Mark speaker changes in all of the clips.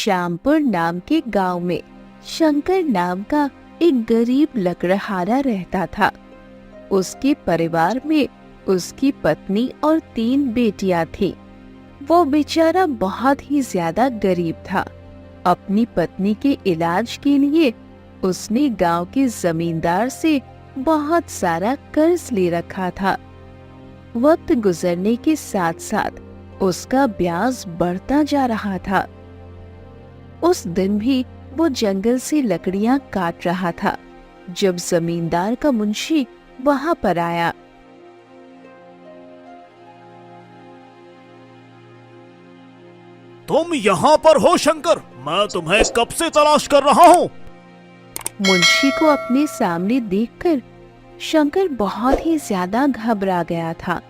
Speaker 1: श्यामपुर नाम के गांव में शंकर नाम का एक गरीब लकड़हारा रहता था। उसके परिवार में उसकी पत्नी और 3 बेटियां थीं। वो बेचारा बहुत ही ज्यादा गरीब था। अपनी पत्नी के इलाज के लिए उसने गांव के जमींदार से बहुत सारा कर्ज ले रखा था। वक्त गुजरने के साथ साथ उसका ब्याज बढ़ता जा रहा था। उस दिन भी वो जंगल से लकड़ियां काट रहा था जब जमींदार का मुंशी वहां पर आया।
Speaker 2: तुम यहाँ पर हो शंकर? मैं तुम्हें कब से तलाश कर रहा हूँ।
Speaker 1: मुंशी को अपने सामने देखकर शंकर बहुत ही ज्यादा घबरा गया था।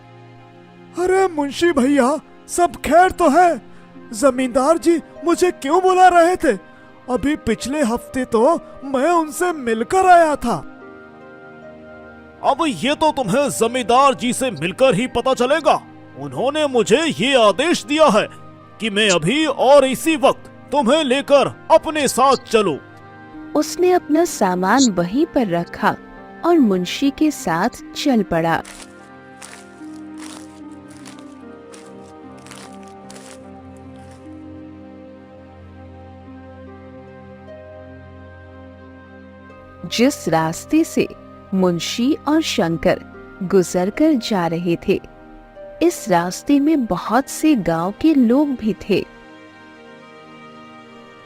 Speaker 3: अरे मुंशी भैया, सब खैर तो है? जमींदार जी मुझे क्यों बुला रहे थे? अभी पिछले हफ्ते तो मैं उनसे मिलकर आया था।
Speaker 2: अब ये तो तुम्हें जमींदार जी से मिलकर ही पता चलेगा। उन्होंने मुझे ये आदेश दिया है कि मैं अभी और इसी वक्त तुम्हें लेकर अपने साथ चलूं।
Speaker 1: उसने अपना सामान वहीं पर रखा और मुंशी के साथ चल पड़ा। जिस रास्ते से मुंशी और शंकर गुजरकर जा रहे थे, इस रास्ते में बहुत से गांव के लोग भी थे।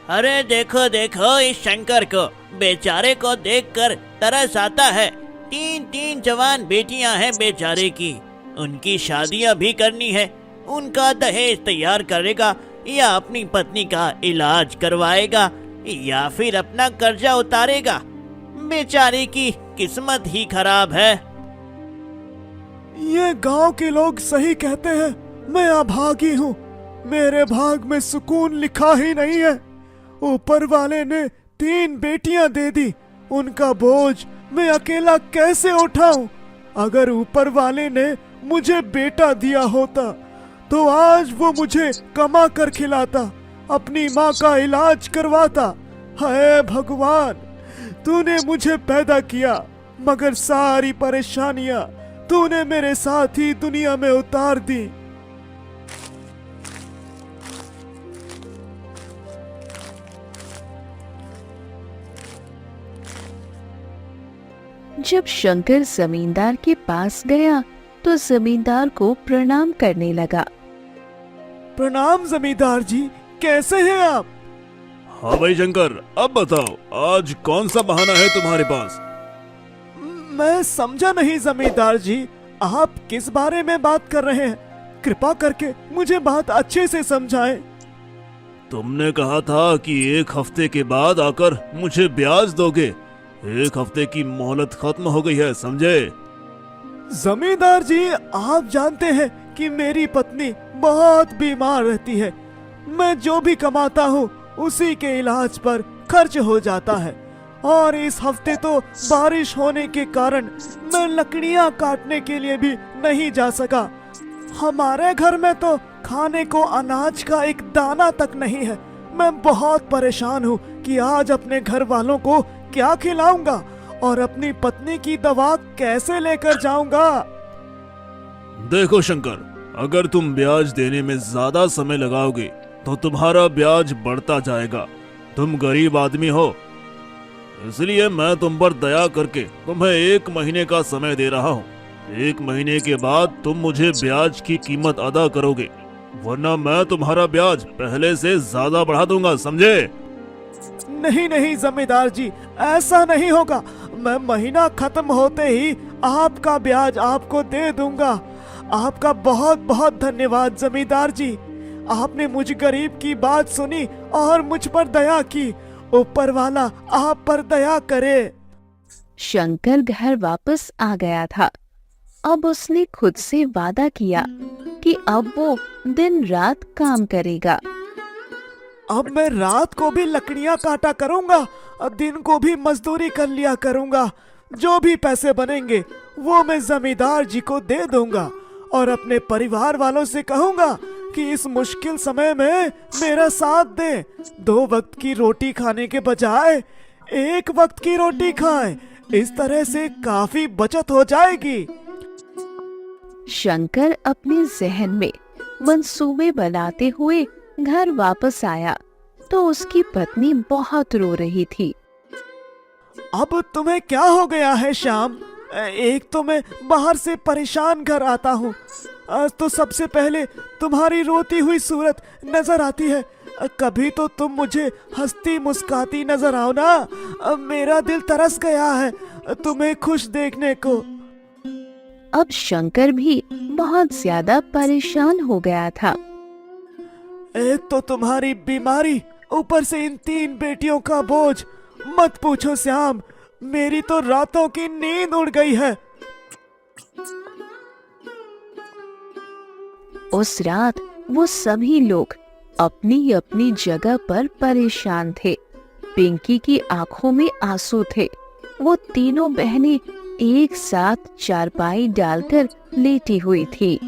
Speaker 4: अरे देखो देखो इस शंकर को, बेचारे को देखकर तरस आता है। 3 जवान बेटियां हैं बेचारे की। उनकी शादियां भी करनी है। उनका दहेज तैयार करेगा या अपनी पत्नी का इलाज करवाएगा या फिर अपना कर्जा उतारेगा। बेचारे की किस्मत ही खराब है।
Speaker 3: ये गांव के लोग सही कहते हैं। मैं अभागी हूँ। मेरे भाग में सुकून लिखा ही नहीं है। ऊपर वाले ने 3 बेटियां दे दी। उनका बोझ मैं अकेला कैसे उठाऊं? अगर ऊपर वाले ने मुझे बेटा दिया होता तो आज वो मुझे कमा कर खिलाता, अपनी माँ का इलाज करवाता। हाय भगवान, तूने मुझे पैदा किया, मगर सारी परेशानियां तूने मेरे साथ ही दुनिया में उतार दी।
Speaker 1: जब शंकर जमींदार के पास गया तो जमींदार को प्रणाम करने लगा।
Speaker 3: प्रणाम जमींदार जी, कैसे हैं आप?
Speaker 2: हाँ भाई शंकर, अब बताओ आज कौन सा बहाना है तुम्हारे पास?
Speaker 3: मैं समझा नहीं जमींदार जी, आप किस बारे में बात कर रहे हैं? कृपा करके मुझे बात अच्छे से समझाएं।
Speaker 2: तुमने कहा था कि 1 हफ्ते के बाद आकर मुझे ब्याज दोगे। 1 हफ्ते की मोहलत खत्म हो गई है, समझे?
Speaker 3: जमींदार जी, आप जानते हैं कि मेरी पत्नी बहुत बीमार रहती है। मैं जो भी कमाता हूँ उसी के इलाज पर खर्च हो जाता है। और इस हफ्ते तो बारिश होने के कारण मैं लकड़ियाँ काटने के लिए भी नहीं जा सका। हमारे घर में तो खाने को अनाज का एक दाना तक नहीं है। मैं बहुत परेशान हूँ कि आज अपने घर वालों को क्या खिलाऊंगा और अपनी पत्नी की दवा कैसे लेकर जाऊंगा।
Speaker 2: देखो शंकर, अगर तुम ब्याज देने में ज्यादा समय लगाओगे तो तुम्हारा ब्याज बढ़ता जाएगा। तुम गरीब आदमी हो, इसलिए मैं तुम पर दया करके तुम्हें 1 महीने का समय दे रहा हूँ। 1 महीने के बाद तुम मुझे ब्याज की कीमत अदा करोगे, वरना मैं तुम्हारा ब्याज पहले से ज्यादा बढ़ा दूंगा, समझे?
Speaker 3: नहीं नहीं जमींदार जी, ऐसा नहीं होगा। मैं महीना खत्म होते ही आपका ब्याज आपको दे दूंगा। आपका बहुत बहुत धन्यवाद जमींदार जी। आपने मुझ गरीब की बात सुनी और मुझ पर दया की। ऊपर वाला आप पर दया करे।
Speaker 1: शंकर घर वापस आ गया था। अब उसने खुद से वादा किया कि अब वो दिन रात काम करेगा।
Speaker 3: अब मैं रात को भी लकड़ियां काटा करूंगा और दिन को भी मजदूरी कर लिया करूंगा। जो भी पैसे बनेंगे वो मैं जमींदार जी को दे दूंगा और अपने परिवार वालों से कहूंगा कि इस मुश्किल समय में मेरा साथ दे। 2 वक्त की रोटी खाने के बजाय 1 वक्त की रोटी खाएं। इस तरह से काफी बचत हो जाएगी।
Speaker 1: शंकर अपने जहन में मंसूबे बनाते हुए घर वापस आया तो उसकी पत्नी बहुत रो रही थी।
Speaker 3: अब तुम्हें क्या हो गया है श्याम? एक तो मैं बाहर से परेशान घर आता हूँ, आज तो सबसे पहले तुम्हारी रोती हुई सूरत नजर आती है। कभी तो तुम मुझे हंसती मुस्काती नजर आओ ना। मेरा दिल तरस गया है तुम्हें खुश देखने को।
Speaker 1: अब शंकर भी बहुत ज्यादा परेशान हो गया था।
Speaker 3: एक तो तुम्हारी बीमारी, ऊपर से इन 3 बेटियों का बोझ। मत पूछो श्याम, मेरी तो रातों की नींद उड़ गई है।
Speaker 1: उस रात वो सभी लोग अपनी अपनी जगह पर परेशान थे। पिंकी की आंखों में आंसू थे। वो तीनों बहनें एक साथ चारपाई डालकर लेटी हुई थी।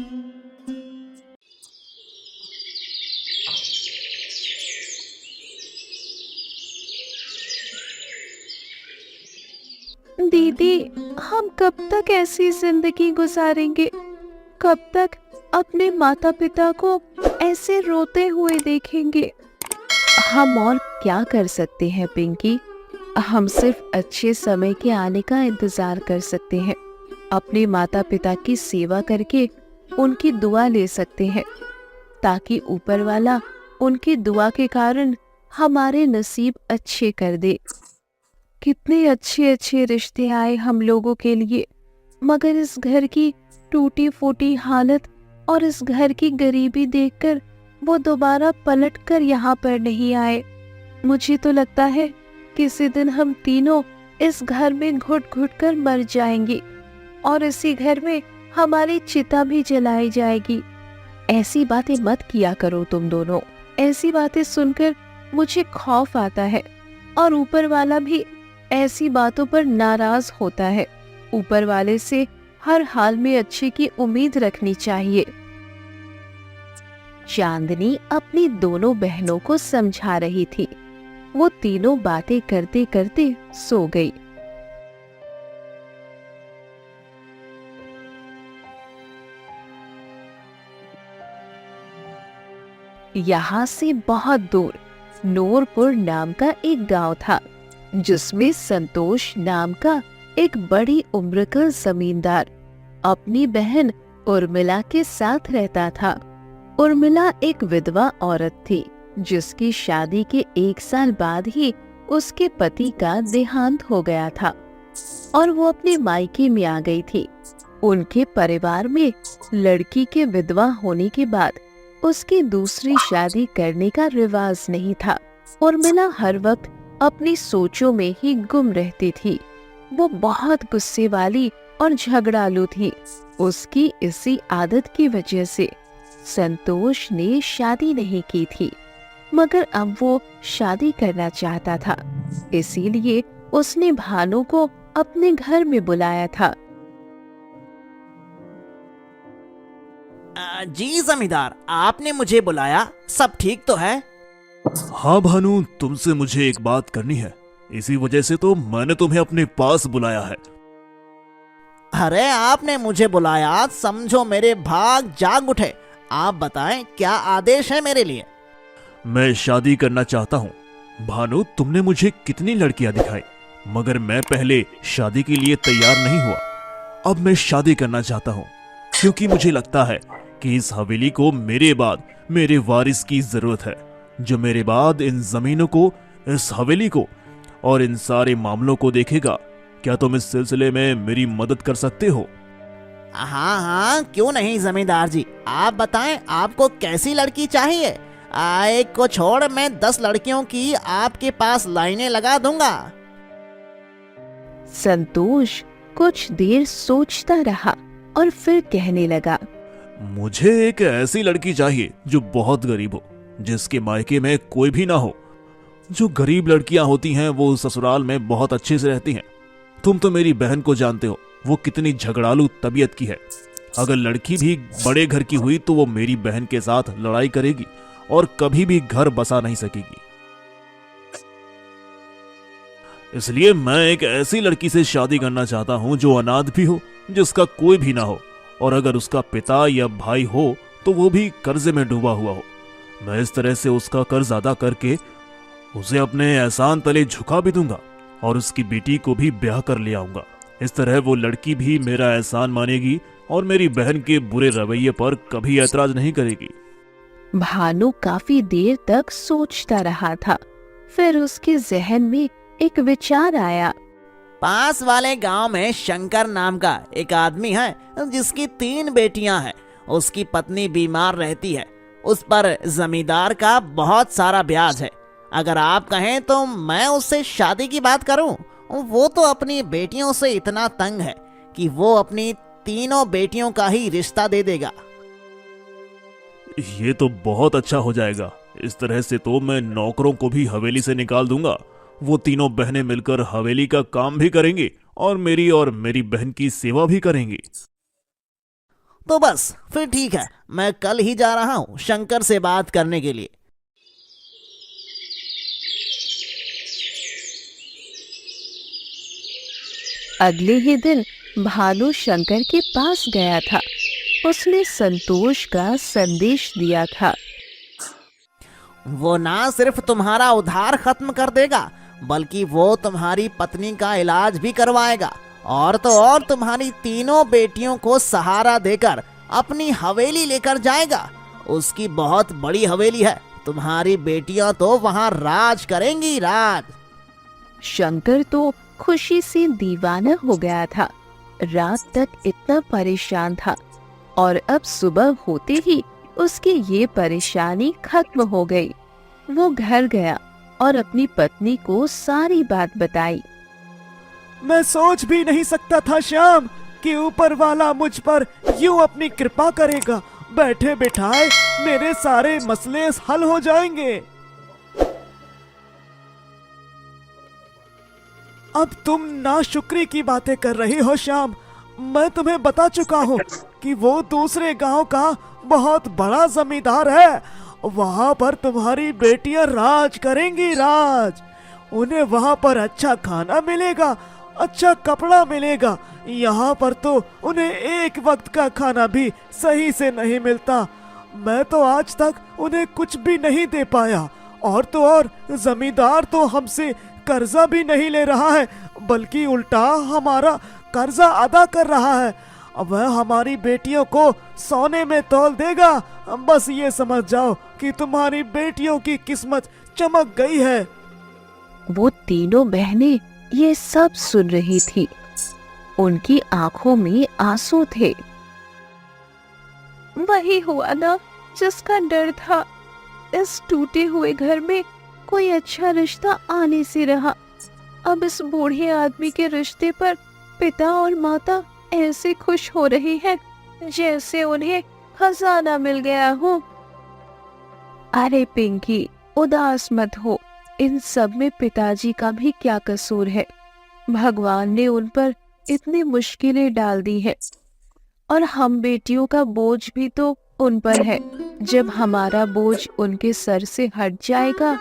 Speaker 1: दीदी, हम कब तक ऐसी जिंदगी गुजारेंगे? कब तक अपने माता पिता को ऐसे रोते हुए देखेंगे? हम और क्या कर सकते हैं पिंकी? हम सिर्फ अच्छे समय के आने का इंतजार कर सकते हैं। अपने माता पिता की सेवा करके उनकी दुआ ले सकते हैं ताकि ऊपर वाला उनकी दुआ के कारण हमारे नसीब अच्छे कर दे। कितने अच्छे अच्छे रिश्ते आए हम लोगों के लिए, मगर इस घर की टूटी फूटी हालत और इस घर की गरीबी देखकर वो दोबारा पलट कर यहाँ पर नहीं आए। मुझे तो लगता है किसी दिन हम तीनों इस घर में घुट घुट कर मर जाएंगे और इसी घर में हमारी चिता भी जलाई जाएगी। ऐसी बातें मत किया करो तुम दोनों। ऐसी बातें सुनकर मुझे खौफ आता है और ऊपर वाला भी ऐसी बातों पर नाराज होता है। ऊपर वाले से हर हाल में अच्छे की उम्मीद रखनी चाहिए। चांदनी अपनी दोनों बहनों को समझा रही थी। वो तीनों बातें करते करते सो गई। यहाँ से बहुत दूर नूरपुर नाम का एक गांव था जिसमें संतोष नाम का एक बड़ी उम्र का जमींदार अपनी बहन उर्मिला के साथ रहता था। उर्मिला एक विधवा औरत थी जिसकी शादी के 1 साल बाद ही उसके पति का देहांत हो गया था और वो अपने मायके में आ गई थी। उनके परिवार में लड़की के विधवा होने के बाद उसकी दूसरी शादी करने का रिवाज नहीं था। उर्मिला हर वक्त अपनी सोचों में ही गुम रहती थी। वो बहुत गुस्से वाली और झगड़ालू थी। उसकी इसी आदत की वजह से संतोष ने शादी नहीं की थी, मगर अब वो शादी करना चाहता था। इसीलिए उसने भानु को अपने घर में बुलाया था।
Speaker 4: जी जमींदार, आपने मुझे बुलाया, सब ठीक तो है?
Speaker 2: हाँ भानु, तुमसे मुझे एक बात करनी है। इसी वजह से तो मैंने तुम्हें अपने पास बुलाया है।
Speaker 4: अरे आपने मुझे बुलाया, समझो मेरे भाग जाग उठे। आप बताएं क्या आदेश है मेरे लिए?
Speaker 2: मैं शादी करना चाहता हूँ। भानु, तुमने मुझे कितनी लड़कियां दिखाई, मगर मैं पहले शादी के लिए तैयार नहीं हुआ। अब मैं शादी करना चाहता हूँ क्योंकि मुझे लगता है कि इस हवेली को मेरे बाद मेरे वारिस की जरूरत है, जो मेरे बाद इन जमीनों को, इस हवेली को और इन सारे मामलों को देखेगा। क्या तुम इस सिलसिले में मेरी मदद कर सकते हो?
Speaker 4: हाँ हाँ, क्यों नहीं जमींदार जी, आप बताएं आपको कैसी लड़की चाहिए। एक को छोड़ मैं 10 लड़कियों की आपके पास लाइनें लगा दूंगा।
Speaker 1: संतोष कुछ देर सोचता रहा और फिर कहने लगा,
Speaker 2: मुझे एक ऐसी लड़की चाहिए जो बहुत गरीब हो, जिसके मायके में कोई भी ना हो। जो गरीब लड़कियां होती हैं वो ससुराल में बहुत अच्छे से रहती हैं। तुम तो मेरी बहन को जानते हो, वो कितनी झगड़ालू तबीयत की है। अगर लड़की भी बड़े घर की हुई तो वो मेरी बहन के साथ लड़ाई करेगी और कभी भी घर बसा नहीं सकेगी। इसलिए मैं एक ऐसी लड़की से शादी करना चाहता हूं जो अनाथ भी हो, जिसका कोई भी ना हो, और अगर उसका पिता या भाई हो तो वो भी कर्जे में डूबा हुआ हो। मैं इस तरह से उसका कर्ज अदा करके उसे अपने एहसान तले झुका भी दूंगा और उसकी बेटी को भी ब्याह कर ले आऊंगा। इस तरह वो लड़की भी मेरा एहसान मानेगी और मेरी बहन के बुरे रवैये पर कभी ऐतराज नहीं करेगी।
Speaker 1: भानु काफी देर तक सोचता रहा था। फिर उसके जहन में एक विचार आया।
Speaker 4: पास वाले गांव में शंकर नाम का एक आदमी है जिसकी 3 बेटियां हैं। उसकी पत्नी बीमार रहती है। उस पर जमींदार का बहुत सारा ब्याज है। अगर आप कहें तो मैं उससे शादी की बात करूं। वो तो अपनी बेटियों से इतना तंग है कि वो अपनी 3 बेटियों का ही रिश्ता दे देगा।
Speaker 2: ये तो बहुत अच्छा हो जाएगा। इस तरह से तो मैं नौकरों को भी हवेली से निकाल दूंगा। वो 3 बहनें मिलकर हवेली का काम भी करेंगी और मेरी बहन की सेवा भी करेंगी।
Speaker 4: तो बस फिर ठीक है, मैं कल ही जा रहा हूँ शंकर से बात करने के लिए।
Speaker 1: अगले ही दिन भानु शंकर के पास गया था। उसने संतोष का संदेश दिया था।
Speaker 4: वो ना सिर्फ तुम्हारा उधार खत्म कर देगा, बल्कि वो तुम्हारी पत्नी का इलाज भी करवाएगा और तो और तुम्हारी 3 बेटियों को सहारा देकर अपनी हवेली लेकर जाएगा। उसकी बहुत बड़ी हवेली है। तुम्हारी बेटियां तो वहां राज करेंगी, राज।
Speaker 1: शंकर तो खुशी से दीवाना हो गया था। रात तक इतना परेशान था और अब सुबह होते ही उसकी ये परेशानी खत्म हो गई। वो घर गया और अपनी पत्नी को सारी बात बताई।
Speaker 3: मैं सोच भी नहीं सकता था श्याम कि ऊपर वाला मुझ पर यूं अपनी कृपा करेगा। बैठे बिठाए मेरे सारे मसले हल हो जाएंगे। अब तुम नाशुक्री की बातें कर रही हो श्याम। मैं तुम्हें बता चुका हूँ कि वो दूसरे गांव का बहुत बड़ा जमींदार है। वहां पर तुम्हारी बेटियां राज करेंगी, राज। उन्हें वहां पर अच्छा खाना मिलेगा, अच्छा कपड़ा मिलेगा। यहाँ पर तो उन्हें एक वक्त का खाना भी सही से नहीं मिलता। मैं तो आज तक उन्हें कुछ भी नहीं दे पाया। और तो और जमींदार तो हमसे कर्जा भी नहीं ले रहा है, बल्कि उल्टा हमारा कर्जा अदा कर रहा है। वह हमारी बेटियों को सोने में तौल देगा। बस ये समझ जाओ कि तुम्हारी बेटियों की किस्मत चमक गई है।
Speaker 1: वो 3 बहनें ये सब सुन रही थी। उनकी आंखों में आंसू थे। वही हुआ ना जिसका डर था। इस टूटे हुए घर में कोई अच्छा रिश्ता आने से रहा। अब इस बूढ़े आदमी के रिश्ते पर पिता और माता ऐसे खुश हो रहे हैं जैसे उन्हें खजाना मिल गया हो। अरे पिंकी, उदास मत हो। इन सब में पिताजी का भी क्या कसूर है। भगवान ने उन पर इतनी मुश्किलें डाल दी है और हम बेटियों का बोझ भी तो उन पर है। जब हमारा बोझ उनके सर से हट जाएगा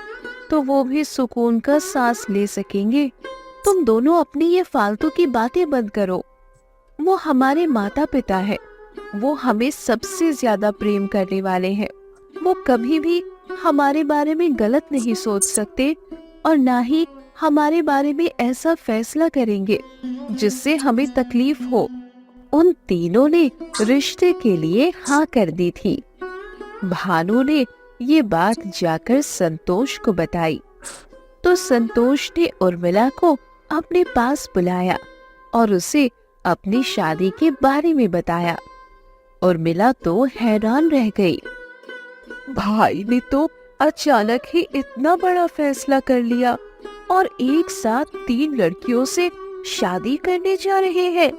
Speaker 1: तो वो भी सुकून का सांस ले सकेंगे। तुम दोनों अपनी ये फालतू की बातें बंद करो। वो हमारे माता पिता है। वो हमें सबसे ज्यादा प्रेम करने वाले हैं। वो कभी भी हमारे बारे में गलत नहीं सोच सकते और ना ही हमारे बारे में ऐसा फैसला करेंगे जिससे हमें तकलीफ हो। उन तीनों ने रिश्ते के लिए हाँ कर दी थी। भानु ने ये बात जाकर संतोष को बताई तो संतोष ने उर्मिला को अपने पास बुलाया और उसे अपनी शादी के बारे में बताया। उर्मिला तो हैरान रह गई। भाई ने तो अचानक ही इतना बड़ा फैसला कर लिया और एक साथ 3 लड़कियों से शादी करने जा रहे हैं।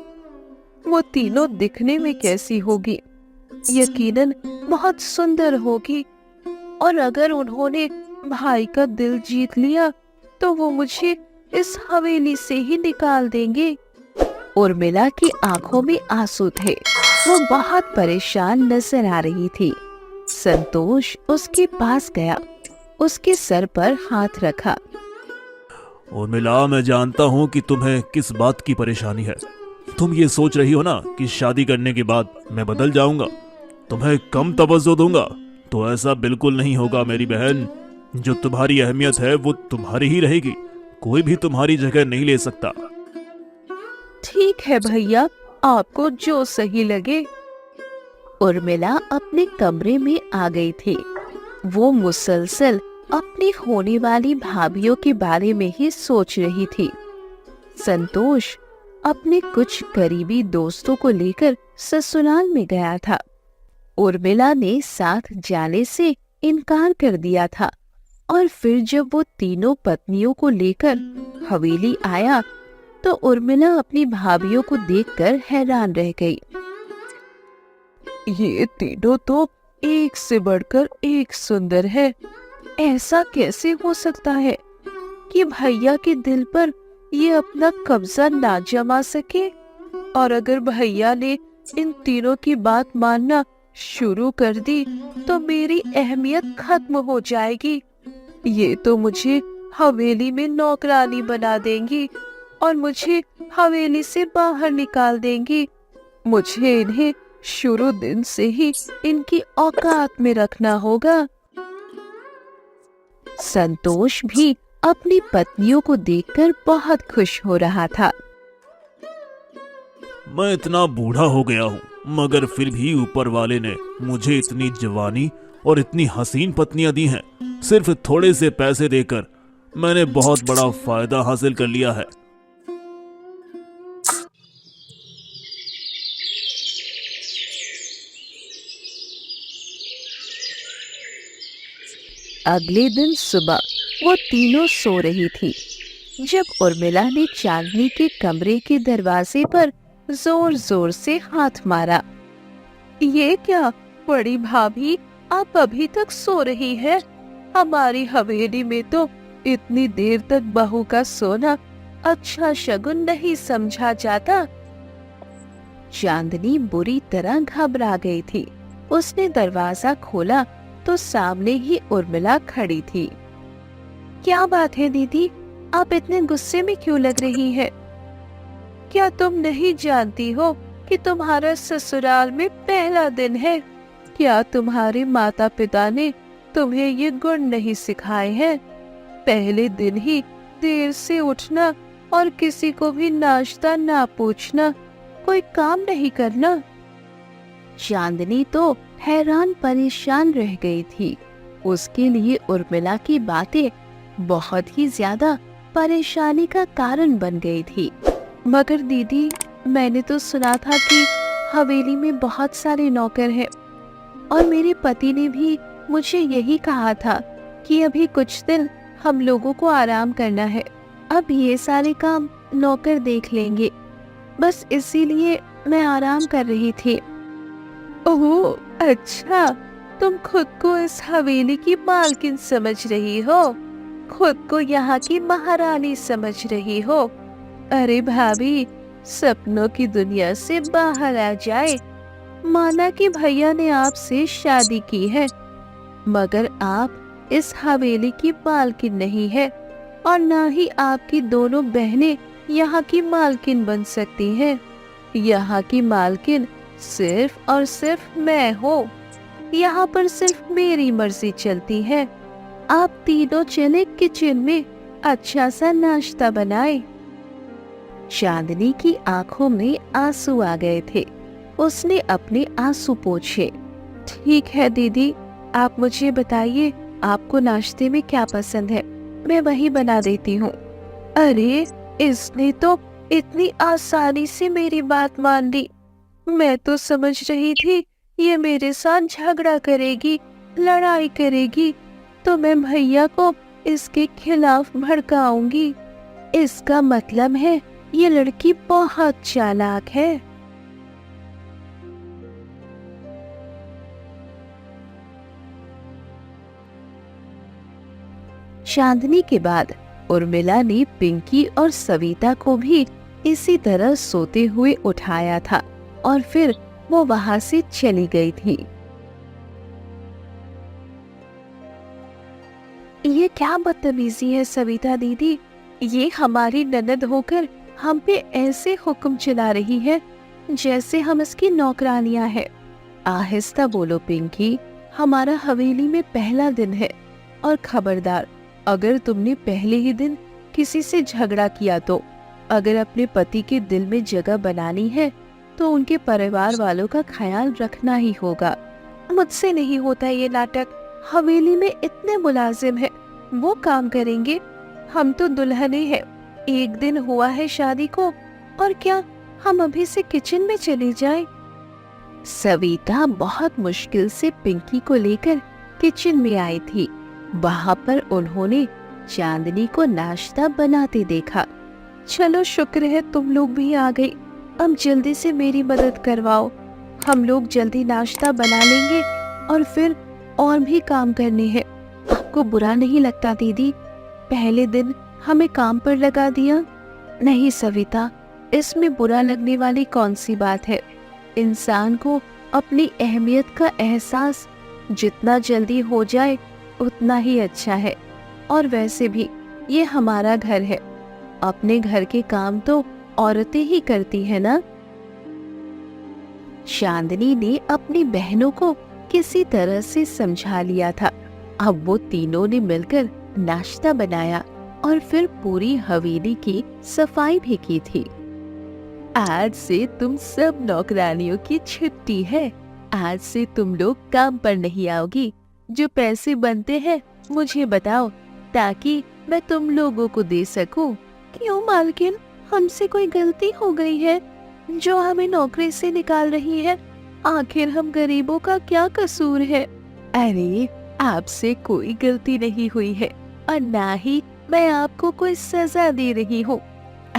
Speaker 1: वो तीनों दिखने में कैसी होगी? यकीनन बहुत सुंदर होगी। और अगर उन्होंने भाई का दिल जीत लिया तो वो मुझे इस हवेली से ही निकाल देंगे। उर्मिला की आंखों में आंसू थे। वो बहुत परेशान नजर आ रही थी। संतोष उसके पास गया, उसके सर पर हाथ रखा।
Speaker 2: उर्मिला, मैं जानता हूँ कि तुम्हें किस बात की परेशानी है। तुम ये सोच रही हो ना कि शादी करने के बाद मैं बदल जाऊंगा, तुम्हें कम तवज्जो दूंगा। तो ऐसा बिल्कुल नहीं होगा मेरी बहन। जो तुम्हारी अहमियत है वो तुम्हारी ही रहेगी, कोई भी तुम्हारी जगह नहीं ले सकता।
Speaker 1: ठीक है भैया, आपको जो सही लगे। उर्मिला अपने कमरे में आ गई थी। वो मुसलसल अपनी होने वाली भाभीयों के बारे में ही सोच रही थी। संतोष अपने कुछ करीबी दोस्तों को लेकर ससुराल में गया था। उर्मिला ने साथ जाने से इनकार कर दिया था और फिर जब वो तीनों पत्नियों को लेकर हवेली आया तो उर्मिला अपनी भाभीयों को देखकर हैरान रह गई। ये तीनों तो एक से बढ़कर एक सुंदर है। ऐसा कैसे हो सकता है कि भैया के दिल पर ये अपना कब्जा ना जमा सके? और अगर भैया ने इन तीनों की बात मानना शुरू कर दी तो मेरी अहमियत खत्म हो जाएगी। ये तो मुझे हवेली में नौकरानी बना देंगी और मुझे हवेली से बाहर निकाल देंगी। मुझे इन्हें शुरू दिन से ही इनकी औकात में रखना होगा। संतोष भी अपनी पत्नियों को देखकर बहुत खुश हो रहा था।
Speaker 2: मैं इतना बूढ़ा हो गया हूँ, मगर फिर भी ऊपर वाले ने मुझे इतनी जवानी और इतनी हसीन पत्नियां दी हैं। सिर्फ थोड़े से पैसे देकर मैंने बहुत बड़ा फायदा हासिल कर लिया है।
Speaker 1: अगले दिन सुबह वो तीनों सो रही थी जब उर्मिला ने चांदनी के कमरे के दरवाजे पर जोर जोर से हाथ मारा। ये क्या बड़ी भाभी, आप अभी तक सो रही है? हमारी हवेली में तो इतनी देर तक बहू का सोना अच्छा शगुन नहीं समझा जाता। चांदनी बुरी तरह घबरा गई थी। उसने दरवाजा खोला तो सामने ही उर्मिला खड़ी थी। क्या बात है दीदी, आप इतने गुस्से में क्यों लग रही है? क्या तुम नहीं जानती हो कि तुम्हारा ससुराल में पहला दिन है? क्या तुम्हारे माता पिता ने तुम्हें ये गुण नहीं सिखाए हैं? पहले दिन ही देर से उठना और किसी को भी नाश्ता ना पूछना, कोई काम नहीं करना। चांदनी तो हैरान परेशान रह गई थी। उसके लिए उर्मिला की बातें बहुत ही ज्यादा परेशानी का कारण बन गई थी। मगर दीदी, मैंने तो सुना था कि हवेली में बहुत सारे नौकर हैं और मेरे पति ने भी मुझे यही कहा था कि अभी कुछ दिन हम लोगों को आराम करना है। अब ये सारे काम नौकर देख लेंगे, बस इसीलिए मैं आराम कर रही थी। ओह अच्छा, तुम खुद को इस हवेली की मालकिन समझ रही हो, खुद को यहाँ की महारानी समझ रही हो। अरे भाभी, सपनों की दुनिया से बाहर आ जाए। माना कि भैया ने आपसे शादी की है, मगर आप इस हवेली की मालकिन नहीं है और ना ही आपकी दोनों बहनें यहाँ की मालकिन बन सकती हैं। यहाँ की मालकिन सिर्फ और सिर्फ मैं हूँ। यहाँ पर सिर्फ मेरी मर्जी चलती है। आप तीनों चले किचन में, अच्छा सा नाश्ता बनाए। चांदनी की आंखों में आंसू आ गए थे। उसने अपने आंसू पोंछे। ठीक है दीदी, आप मुझे बताइए आपको नाश्ते में क्या पसंद है, मैं वही बना देती हूँ। अरे, इसने तो इतनी आसानी से मेरी बात मान ली। मैं तो समझ रही थी ये मेरे साथ झगड़ा करेगी, लड़ाई करेगी, तो मैं भैया को इसके खिलाफ भड़काऊंगी। इसका मतलब है ये लड़की बहुत चालाक है। चांदनी के बाद उर्मिला ने पिंकी और सविता को भी इसी तरह सोते हुए उठाया था और फिर वो वहां से चली गई थी। ये क्या बदतमीजी है सविता दीदी, ये हमारी ननद होकर हम पे ऐसे हुक्म चला रही है जैसे हम इसकी नौकरानियां हैं। आहिस्ता बोलो पिंकी, हमारा हवेली में पहला दिन है, और खबरदार अगर तुमने पहले ही दिन किसी से झगड़ा किया तो अगर अपने पति के दिल में जगह बनानी है तो उनके परिवार वालों का ख्याल रखना ही होगा। मुझसे नहीं होता ये नाटक, हवेली में इतने मुलाजिम हैं, वो काम करेंगे, हम तो दुल्हने हैं, एक दिन हुआ है शादी को, और क्या हम अभी से किचन में चली जाएं? सविता बहुत मुश्किल से पिंकी को लेकर किचन में आई थी। वहां पर उन्होंने चांदनी को नाश्ता बनाते देखा। चलो शुक्र है तुम लोग भी आ गई, अब जल्दी से मेरी मदद करवाओ, हम लोग जल्दी नाश्ता बना लेंगे और फिर और भी काम करने हैं। आपको बुरा नहीं लगता दीदी, पहले दिन हमें काम पर लगा दिया? नहीं सविता, इसमें बुरा लगने वाली कौन सी बात है। इंसान को अपनी अहमियत का एहसास जितना जल्दी हो जाए उतना ही अच्छा है। और वैसे भी ये हमारा घर है, अपने घर के काम तो औरतें ही करती है ना। चांदनी ने अपनी बहनों को किसी तरह से समझा लिया था। अब वो तीनों ने मिलकर नाश्ता बनाया और फिर पूरी हवेली की सफाई भी की थी। आज से तुम सब नौकरानियों की छुट्टी है, आज से तुम लोग काम पर नहीं आओगी। जो पैसे बनते हैं मुझे बताओ ताकि मैं तुम लोगों को दे सकूं। क्यों मालकिन, हमसे कोई गलती हो गई है जो हमें नौकरी से निकाल रही है? आखिर हम गरीबों का क्या कसूर है? अरे आपसे कोई गलती नहीं हुई है और ना ही मैं आपको कोई सजा दे रही हूँ।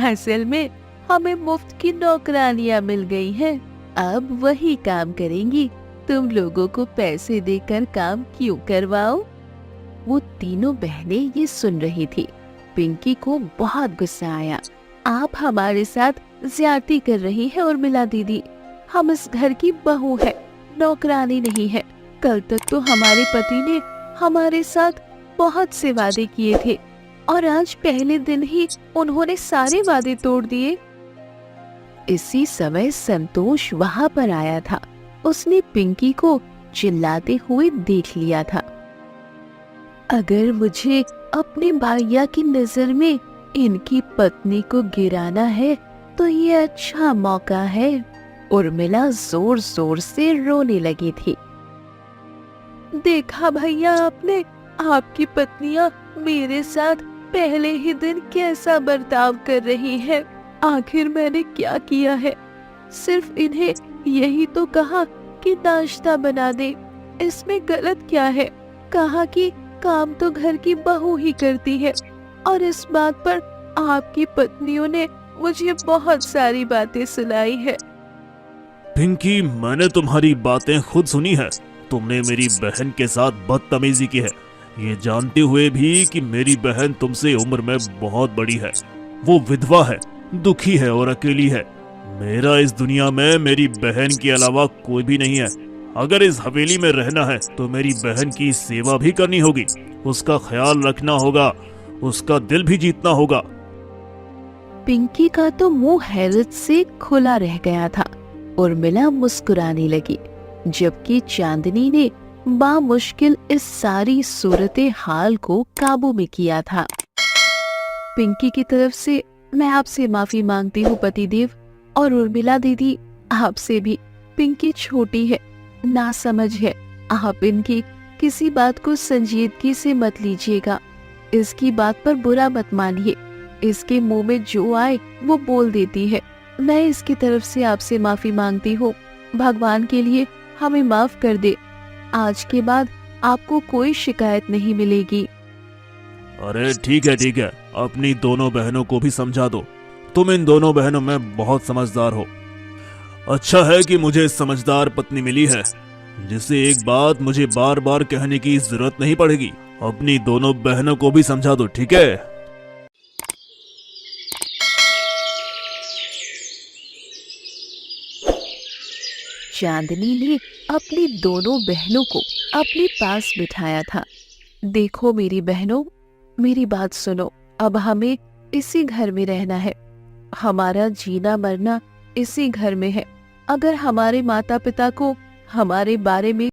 Speaker 1: असल में हमें मुफ्त की नौकरानियाँ मिल गई हैं, अब वही काम करेंगी, तुम लोगों को पैसे देकर काम क्यों करवाओ। वो तीनों बहनें ये सुन रही थी। पिंकी को बहुत गुस्सा आया। आप हमारे साथ ज्यादती कर रही है उर्मिला दीदी, हम इस घर की बहू है, नौकरानी नहीं है। कल तक तो हमारे पति ने हमारे साथ बहुत से वादे किए थे और आज पहले दिन ही उन्होंने सारे वादे तोड़ दिए। इसी समय संतोष वहाँ पर आया था। उसने पिंकी को चिल्लाते हुए देख लिया था। अगर मुझे अपने भाइया की नजर में इनकी पत्नी को गिराना है तो ये अच्छा मौका है। उर्मिला जोर जोर से रोने लगी थी। देखा भैया आपने, आपकी पत्नियां मेरे साथ पहले ही दिन कैसा बर्ताव कर रही है। आखिर मैंने क्या किया है? सिर्फ इन्हें यही तो कहा कि नाश्ता बना दे, इसमें गलत क्या है? कहा कि काम तो घर की बहू ही करती है और इस बात पर आपकी पत्नियों ने मुझे बहुत सारी बातें सुनाई है।
Speaker 2: पिंकी, मैंने तुम्हारी बातें खुद सुनी है। तुमने मेरी बहन के साथ बदतमीजी की है, ये जानते हुए भी कि मेरी बहन तुमसे उम्र में बहुत बड़ी है। वो विधवा है, दुखी है और अकेली है। मेरा इस दुनिया में मेरी बहन के अलावा कोई भी नहीं है। अगर इस हवेली में रहना है तो मेरी बहन की सेवा भी करनी होगी, उसका ख्याल रखना होगा, उसका दिल भी जीतना होगा।
Speaker 1: पिंकी का तो मुंह हैरत से खुला रह गया था। उर्मिला मुस्कुराने लगी, जबकि चांदनी ने बामुश्किल इस सारी सूरते हाल को काबू में किया था। पिंकी की तरफ से मैं आपसे माफी मांगती हूँ पतिदेव, और उर्मिला दीदी आपसे भी। पिंकी छोटी है, नासमझ है, आप इनकी किसी बात को संजीदगी से मत लीजिएगा। इसकी बात पर बुरा मत मानिए, इसके मुंह में जो आए वो बोल देती है। मैं इसकी तरफ से आपसे माफी मांगती हूँ, भगवान के लिए हमें माफ कर दे। आज के बाद आपको कोई शिकायत नहीं मिलेगी।
Speaker 2: अरे ठीक है, अपनी दोनों बहनों को भी समझा दो। तुम इन दोनों बहनों में बहुत समझदार हो। अच्छा है कि मुझे समझदार पत्नी मिली है, जिसे एक बात मुझे बार बार कहने की जरूरत नहीं पड़ेगी। अपनी दोनों बहनों को भी समझा दो, ठीक है?
Speaker 1: चांदनी ने अपनी दोनों बहनों को अपने पास बिठाया था। देखो मेरी बहनों, मेरी बात सुनो। अब हमें इसी घर में रहना है। हमारा जीना मरना इसी घर में है। अगर हमारे माता पिता को हमारे बारे में